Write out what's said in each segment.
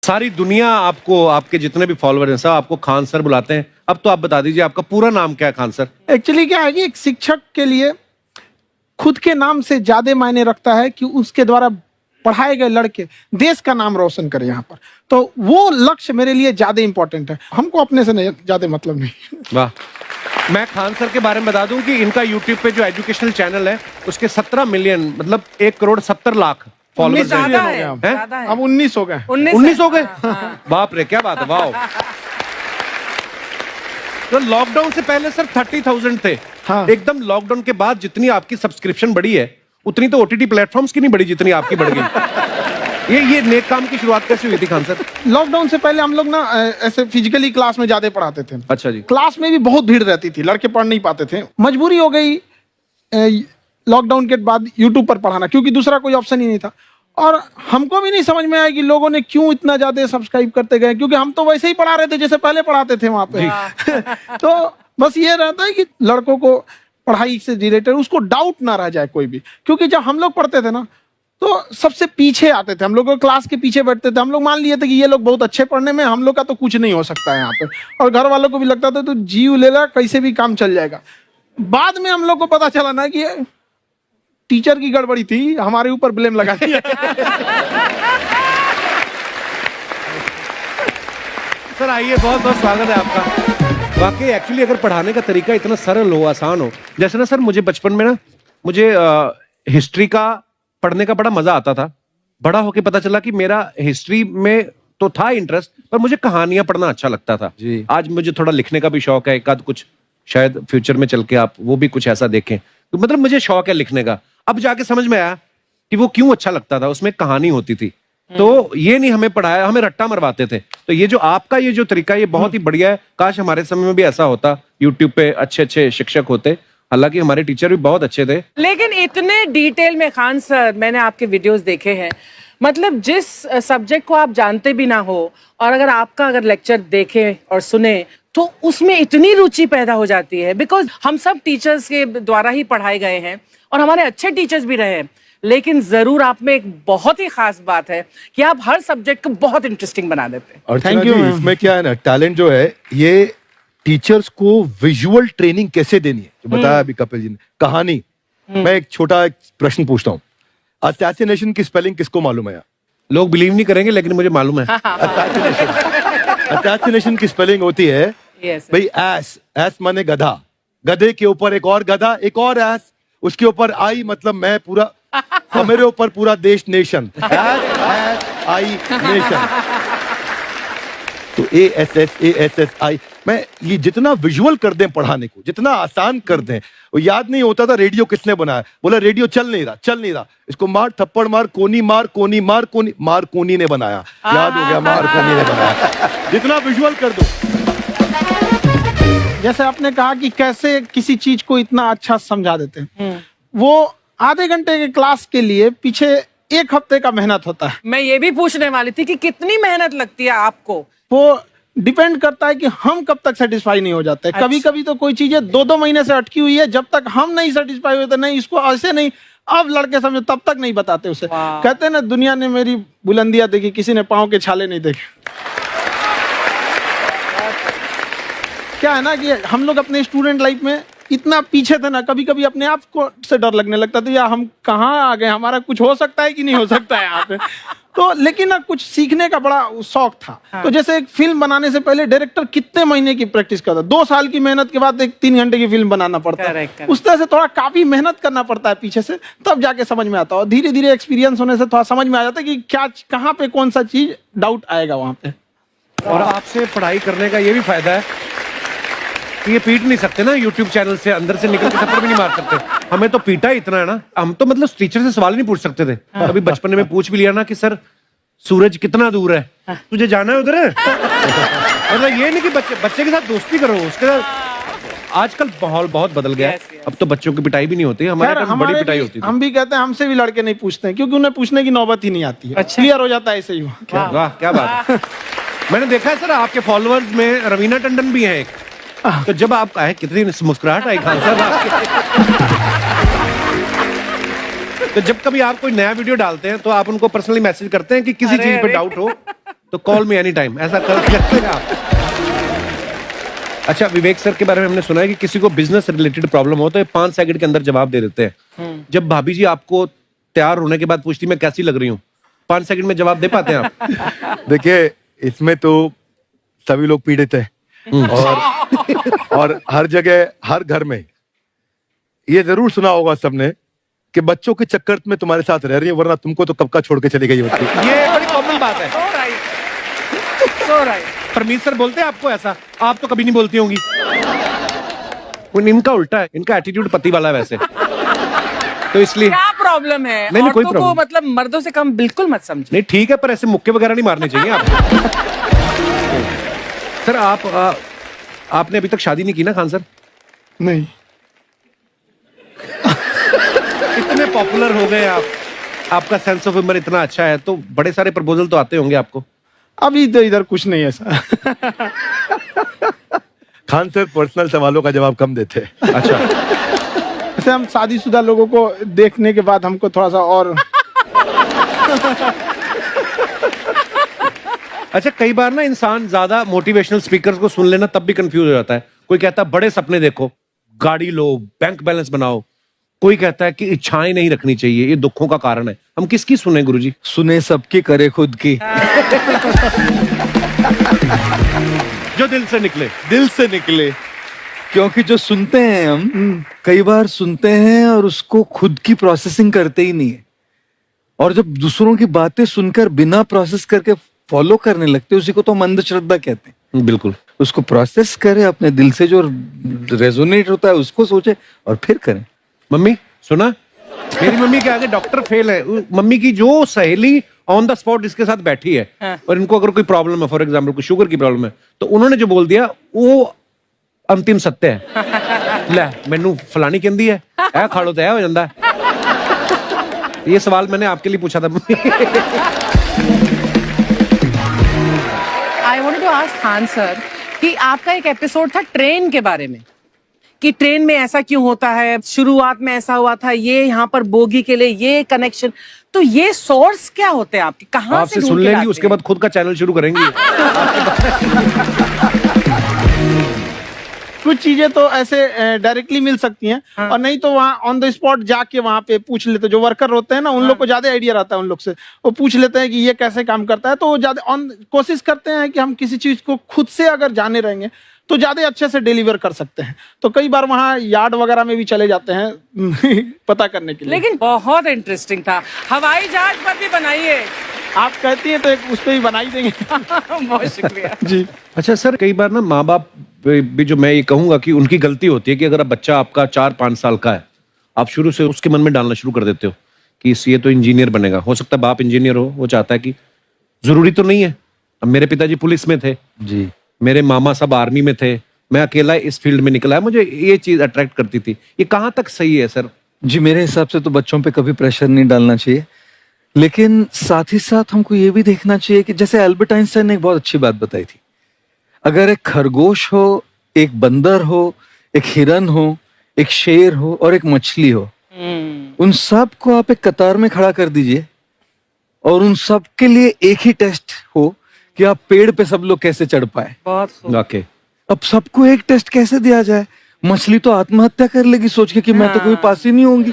सारी दुनिया आपको, आपके जितने भी फॉलोअर हैं सब आपको खान सर बुलाते हैं। अब तो आप बता दीजिए आपका पूरा नाम क्या है खान सर? एक्चुअली क्या है कि एक शिक्षक के लिए खुद के नाम से ज्यादा मायने रखता है कि उसके द्वारा पढ़ाए गए लड़के देश का नाम रोशन करें यहाँ पर। तो वो लक्ष्य मेरे लिए ज्यादा इंपॉर्टेंट है, हमको अपने से नहीं ज्यादा मतलब नहीं। वाह। मैं खान सर के बारे में बता दूं कि इनका यूट्यूब पे जो एजुकेशनल चैनल है उसके 17 मिलियन मतलब 1,70,00,000 फॉलोअर्स ज्यादा हैं। है, ज्यादा है। अब 19 हो गए। 19 हो गए? बाप रे, क्या बात है, वाह। तो लॉकडाउन से पहले सर 30,000 थे। हाँ। एकदम लॉकडाउन के बाद जितनी आपकी सब्सक्रिप्शन बढ़ी है उतनी तो ओटीटी प्लेटफॉर्म्स की नहीं बढ़ी जितनी आपकी बढ़ गई। ये नेक काम की शुरुआत कैसे हुई थी खान सर? लॉकडाउन से पहले हम लोग ना ऐसे फिजिकली क्लास में ज्यादा पढ़ाते थे। अच्छा जी। क्लास में भी बहुत भीड़ रहती थी, लड़के पढ़ नहीं पाते थे। मजबूरी हो गई लॉकडाउन के बाद यूट्यूब पर पढ़ाना, क्योंकि दूसरा कोई ऑप्शन ही नहीं था। और हमको भी नहीं समझ में आया कि लोगों ने क्यों इतना ज्यादा सब्सक्राइब करते गए, क्योंकि हम तो वैसे ही पढ़ा रहे थे जैसे पहले पढ़ाते थे वहां पे। तो बस ये रहता है कि लड़कों को पढ़ाई से रिलेटेड उसको डाउट ना रह जाए कोई भी, क्योंकि जब हम लोग पढ़ते थे ना तो सबसे पीछे आते थे, हम लोग क्लास के पीछे बैठते थे। हम लोग मान लिए थे कि ये लोग बहुत अच्छे पढ़ने में, हम लोग का तो कुछ नहीं हो सकता है यहाँ पे। और घर वालों को भी लगता था तो जीव ले ला, कैसे भी काम चल जाएगा। बाद में हम लोग को पता चला ना कि टीचर की गड़बड़ी थी, हमारे ऊपर ब्लेम लगा दिया। सर आइए, बहुत बहुत स्वागत है आपका। वाकई एक्चुअली अगर पढ़ाने का तरीका इतना सरल हो, आसान हो, जैसे ना सर मुझे बचपन में ना मुझे हिस्ट्री का पढ़ने का बड़ा मजा आता था। बड़ा होके पता चला कि मेरा हिस्ट्री में तो था इंटरेस्ट, पर मुझे कहानियां पढ़ना अच्छा लगता था जी। आज मुझे थोड़ा लिखने का भी शौक है, एक आध कुछ शायद फ्यूचर में चल के आप वो भी कुछ ऐसा देखें। तो मतलब मुझे शौक है लिखने का। अब जाके समझ में आया कि वो क्यों अच्छा लगता था, उसमें कहानी होती थी। तो ये नहीं हमें पढ़ाया, हमें रट्टा मरवाते थे। तो ये जो आपका ये जो तरीका ये बहुत ही बढ़िया है। काश हमारे समय में भी ऐसा होता, यूट्यूब पे अच्छे अच्छे शिक्षक होते। हालांकि हमारे टीचर भी बहुत अच्छे थे। लेकिन इतने डिटेल में खान सर, मैंने आपके वीडियोस देखे हैं, मतलब जिस सब्जेक्ट को आप जानते भी ना हो और अगर लेक्चर देखें और सुने तो उसमें इतनी रुचि पैदा हो जाती है। बिकॉज हम सब टीचर्स के द्वारा ही पढ़ाए गए हैं और हमारे अच्छे टीचर्स भी रहे हैं, लेकिन जरूर आप में एक बहुत ही खास बात है कि आप हर सब्जेक्ट को बहुत इंटरेस्टिंग बना देते हैं। और Thank you, ma'am. इसमें क्या है ना, टैलेंट जो है ये टीचर्स को विजुअल ट्रेनिंग कैसे देनी है, जो बताया अभी कपिल जी ने। कहानी, मैं एक छोटा एक प्रश्न पूछता हूँ। असैसिनेशन की स्पेलिंग किसको मालूम है? लोग बिलीव नहीं करेंगे लेकिन मुझे मालूम है। असैसिनेशन की स्पेलिंग होती है Yes, भाई एस। एस माने गधा, गधे के ऊपर एक और गधा, एक और एस, उसके ऊपर आई मतलब मैं पूरा, और मेरे ऊपर पूरा देश, नेशन। S I nation. तो ASSASSI मैं ये जितना विजुअल कर दें पढ़ाने को, जितना आसान कर दें। वो याद नहीं होता था रेडियो किसने बनाया, बोला रेडियो चल नहीं रहा, इसको मार थप्पड़ मार, कोनी मार, कोनी मार, कोनी मार, कोनी ने बनाया। याद हो गया, मार कोनी ने बनाया। जितना विजुअल कर दो। जैसे आपने कहा कि कैसे किसी चीज को इतना अच्छा समझा देते हैं, वो आधे घंटे के क्लास के लिए पीछे 1 हफ्ते का मेहनत होता है। मैं ये भी पूछने वाली थी कि कितनी मेहनत लगती है आपको। वो डिपेंड करता है कि हम कब तक सेटिस्फाई नहीं हो जाते। अच्छा। कभी कभी तो कोई चीजें 2-2 महीने से अटकी हुई है, जब तक हम नहीं सेटिस्फाई होते, नहीं इसको ऐसे नहीं, अब लड़के समझो तब तक नहीं बताते उसे। वाह। कहते हैं ना, दुनिया ने मेरी बुलंदियां देखी, किसी ने पाँव के छाले नहीं देखे। क्या है ना कि हम लोग अपने स्टूडेंट लाइफ में इतना पीछे थे ना, कभी कभी अपने आप को से डर लगने लगता था, या हम कहाँ आ गए, हमारा कुछ हो सकता है कि नहीं हो सकता है यहाँ पे। तो लेकिन ना कुछ सीखने का बड़ा शौक था। हाँ। तो जैसे एक फिल्म बनाने से पहले डायरेक्टर कितने महीने की प्रैक्टिस करता है, 2 साल की मेहनत के बाद एक 3 घंटे की फिल्म बनाना पड़ता है। Correct, correct. उस तरह से थोड़ा काफी मेहनत करना पड़ता है पीछे से, तब जाके समझ में आता है। और धीरे धीरे एक्सपीरियंस होने से थोड़ा समझ में आ जाता है कि क्या, कहाँ पे कौन सा चीज डाउट आएगा वहां पे। और आपसे पढ़ाई करने का ये भी फायदा है कि ये पीट नहीं सकते ना यूट्यूब चैनल से, अंदर से निकल के थप्पड़ भी नहीं मार सकते। हमें तो पीटा इतना है ना, हम तो मतलब टीचर से सवाल नहीं पूछ सकते थे। कभी बचपन में पूछ भी लिया ना कि सर सूरज कितना दूर है, तुझे जाना है उधर है। मतलब ये नहीं कि बच्चे के साथ दोस्ती करो, उसके साथ। आजकल माहौल बहुत बदल गया है। Yes, yes. अब तो बच्चों की पिटाई भी नहीं होती, हमारे खैर, टाइम बड़ी हमारे पिटाई भी- होती थी। हम भी कहते हैं हमसे भी लड़के नहीं पूछते हैं, क्योंकि उन्हें पूछने की नौबत ही नहीं आती है। अच्छा। क्लियर हो जाता है ऐसे ही। वाह, क्या बात है। मैंने देखा है सर आपके फॉलोअर्स में रवीना टंडन भी है एक। तो जब आप आए, कितनी मुस्कुराहट आई खान साहब आपके। तो जब कभी आप कोई नया वीडियो डालते हैं तो आप उनको पर्सनली मैसेज करते हैं कि किसी चीज पे डाउट हो तो कॉल मी एनी टाइम, ऐसा करते हैं आप। अच्छा, विवेक सर के बारे में हमने सुना है कि किसी को बिजनेस रिलेटेड प्रॉब्लम हो तो ये 5 सेकंड के अंदर जवाब दे देते हैं। जब भाभी जी आपको तैयार होने के बाद पूछती मैं कैसी लग रही हूँ, 5 सेकंड में जवाब दे पाते हैं आप? देखिए, इसमें तो सभी लोग पीड़ित हैं और हर जगह, हर घर में ये जरूर सुना होगा सबने कि बच्चों के चक्कर में तुम्हारे साथ रह रही है, वरना तुमको तो कब का छोड़ के चली गई होती। ये बड़ी कॉमन बात है। So right. परमीत सर बोलते हैं आपको ऐसा? आप तो कभी नहीं बोलती होंगी। इनका उल्टा है, इनका एटीट्यूड पति वाला है वैसे, तो इसलिए। क्या प्रॉब्लम है? नहीं, कोई औरतों को प्रॉब्लम मतलब मर्दों से कम बिल्कुल मत समझो। नहीं, ठीक है, पर ऐसे मुक्के वगैरह नहीं मारने चाहिए आपको। सर आपने अभी तक शादी नहीं की ना खान सर? नहीं। इतने पॉपुलर हो गए आप, आपका सेंस ऑफ ह्यूमर इतना अच्छा है, तो बड़े सारे प्रपोजल तो आते होंगे आपको। अभी तो इधर कुछ नहीं है सर। खान सर पर्सनल सवालों का जवाब कम देते हैं। अच्छा, वैसे हम शादीशुदा लोगों को देखने के बाद हमको थोड़ा सा और अच्छा, कई बार ना इंसान ज्यादा मोटिवेशनल स्पीकर्स को सुन लेना तब भी कंफ्यूज हो जाता है। कोई कहता है बड़े सपने देखो, गाड़ी लो, बैंक बैलेंस बनाओ। कोई कहता है कि इच्छाएं नहीं रखनी चाहिए, ये दुखों का कारण है। हम किसकी सुने गुरुजी? सुने सबकी, करे खुद की। जो दिल से निकले। दिल से निकले, क्योंकि जो सुनते हैं हम कई बार सुनते हैं और उसको खुद की प्रोसेसिंग करते ही नहीं है, और जब दूसरों की बातें सुनकर बिना प्रोसेस करके फॉलो करने लगते, उसी को तो हम अंधश्रद्धा कहते हैं। बिल्कुल। उसको प्रोसेस करे, अपने दिल से जो रेजोनेट होता है उसको सोचे और फिर करें। मम्मी सुना, मेरी मम्मी के आगे डॉक्टर फेल है। मम्मी की जो सहेली ऑन द स्पॉट इसके साथ बैठी है, और इनको अगर कोई प्रॉब्लम है, फॉर एग्जाम्पल कोई शुगर की प्रॉब्लम है, तो उन्होंने जो बोल दिया वो अंतिम सत्य है। ले मैनू फलानी कहती है, ऐ खाड़ो तो ऐ हो जाता है। ये सवाल मैंने आपके लिए पूछा था। I wanted to ask Khan sir कि आपका एक एपिसोड था ट्रेन के बारे में, कि ट्रेन में ऐसा क्यों होता है, शुरुआत में ऐसा हुआ था, ये यहाँ पर बोगी के लिए ये कनेक्शन, तो ये सोर्स क्या होते हैं आपके, कहाँ से आपसे ढूंढ सुन के लेंगी, लाते उसके हैं? बाद खुद का चैनल शुरू करेंगी। कुछ चीजें तो ऐसे डायरेक्टली मिल सकती हैं, और नहीं तो वहाँ ऑन द स्पॉट जाके वहाँ पे पूछ लेते। जो वर्कर होते हैं ना, उन लोग को ज्यादा आइडिया रहता है उन लोग से, वो पूछ लेते हैं कि ये कैसे काम करता है, तो वो ज्यादा कोशिश करते हैं कि हम किसी चीज को खुद से अगर जाने रहेंगे तो ज्यादा अच्छे से डिलीवर कर सकते हैं। तो कई बार वहाँ यार्ड वगैरह में भी चले जाते हैं पता करने के लिए। लेकिन बहुत इंटरेस्टिंग था। हवाई जहाज पर भी बनाइए। आप कहती हैं तो एक उस पर भी बना ही देंगे। बहुत शुक्रिया जी। अच्छा सर, कई बार ना माँ बाप भी, जो मैं ये कहूंगा कि उनकी गलती होती है कि अगर बच्चा आपका 4-5 साल का है, आप शुरू से उसके मन में डालना शुरू कर देते हो कि ये तो इंजीनियर बनेगा। हो सकता है बाप इंजीनियर हो, वो चाहता है कि जरूरी तो नहीं है। अब मेरे पिताजी पुलिस में थे जी, मेरे मामा सब आर्मी में थे, मैं अकेला इस फील्ड में निकला है, मुझे ये चीज अट्रैक्ट करती थी। ये कहाँ तक सही है सर? जी, मेरे हिसाब से तो बच्चों पे कभी प्रेशर नहीं डालना चाहिए, लेकिन साथ ही साथ हमको ये भी देखना चाहिए कि जैसे एल्बर्ट आइंस्टाइन ने एक बहुत अच्छी बात बताई थी, अगर एक खरगोश हो, एक बंदर हो, एक हिरन हो, एक शेर हो और एक मछली हो, उन सब को आप एक कतार में खड़ा कर दीजिए और उन सब के लिए एक ही टेस्ट हो कि आप पेड़ पे सब लोग कैसे चढ़ पाए। बहुत खूब। वाकई। अब सबको एक टेस्ट कैसे दिया जाए? मछली तो आत्महत्या कर लेगी सोच के कि मैं तो कोई पास ही नहीं होंगी,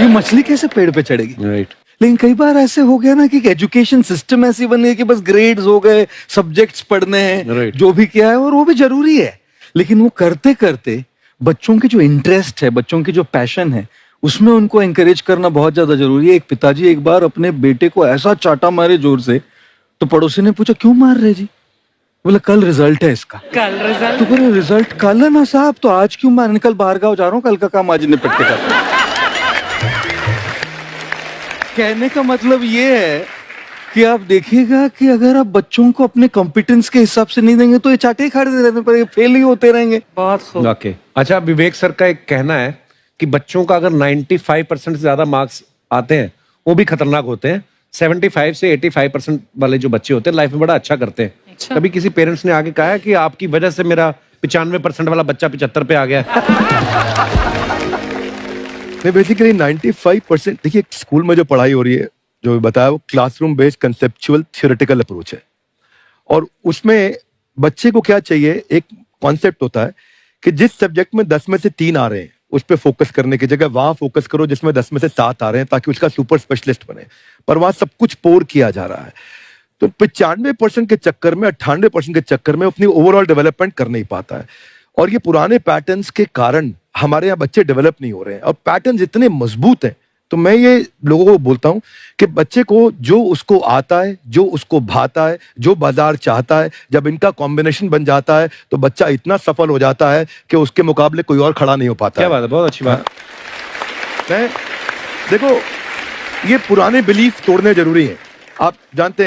ये मछली कैसे पेड़ पे चढ़ेगी? राइट। लेकिन कई बार ऐसे हो गया ना कि एजुकेशन सिस्टम ऐसी बन गई कि बस ग्रेड्स हो गए, सब्जेक्ट्स पढ़ने हैं, Right. जो भी किया है, और वो भी जरूरी है, लेकिन वो करते करते बच्चों की जो इंटरेस्ट है, बच्चों की जो पैशन है, उसमें उनको एंकरेज करना बहुत ज्यादा जरूरी है। एक पिताजी एक बार अपने बेटे को ऐसा चाटा मारे जोर से, तो पड़ोसी ने पूछा क्यों मार रहे जी? बोला कल रिजल्ट है इसका। कल रिजल्ट? तो बोले रिजल्ट कल है ना साहब, तो आज क्यों मारने? कल बाहर गाँव जा रहा हूँ, कल का काम आज निपट के करता हूं। कहने का मतलब ये है कि आप देखिएगा कि अगर आप बच्चों को अपने कॉम्पिटेंस के हिसाब से नहीं देंगे तो ये चाटे ही खाते रहने पर फेल ही होते रहेंगे। बहुत खूब। वाकई। अच्छा, विवेक सर का एक कहना है कि बच्चों का अगर 95% से ज्यादा मार्क्स आते हैं वो भी खतरनाक होते हैं। 75 से 85% वाले जो बच्चे होते हैं लाइफ में बड़ा अच्छा करते हैं। अच्छा। कभी किसी पेरेंट्स ने आगे कहा है कि आपकी वजह से मेरा 95% वाला बच्चा 75 पे आ गया? नहीं, बेसिकली 95%, देखिए स्कूल में जो पढ़ाई हो रही है, जो बताया, वो classroom based conceptual theoretical approach है। और उसमें बच्चे को क्या चाहिए, एक कॉन्सेप्ट होता है कि जिस सब्जेक्ट में 10 में से 3 आ रहे हैं उस पर फोकस करने की जगह वहां फोकस करो जिसमें 10 में से 7 आ रहे हैं, ताकि उसका सुपर स्पेशलिस्ट बने। पर वहां सब कुछ पोर किया जा रहा है। तो 95% के चक्कर में, 98% के चक्कर में अपनी ओवरऑल डेवलपमेंट कर नहीं पाता है। और ये पुराने पैटर्न्स के कारण हमारे यहाँ बच्चे डेवलप नहीं हो रहे हैं, और पैटर्न्स इतने मजबूत हैं। तो मैं ये लोगों को बोलता हूं कि बच्चे को जो उसको आता है, जो उसको भाता है, जो बाजार चाहता है, जब इनका कॉम्बिनेशन बन जाता है तो बच्चा इतना सफल हो जाता है कि उसके मुकाबले कोई और खड़ा नहीं हो पाता। क्या बात है, बहुत अच्छी बात। मैं देखो, ये पुराने बिलीफ तोड़ने जरूरी हैं। आप जानते हैं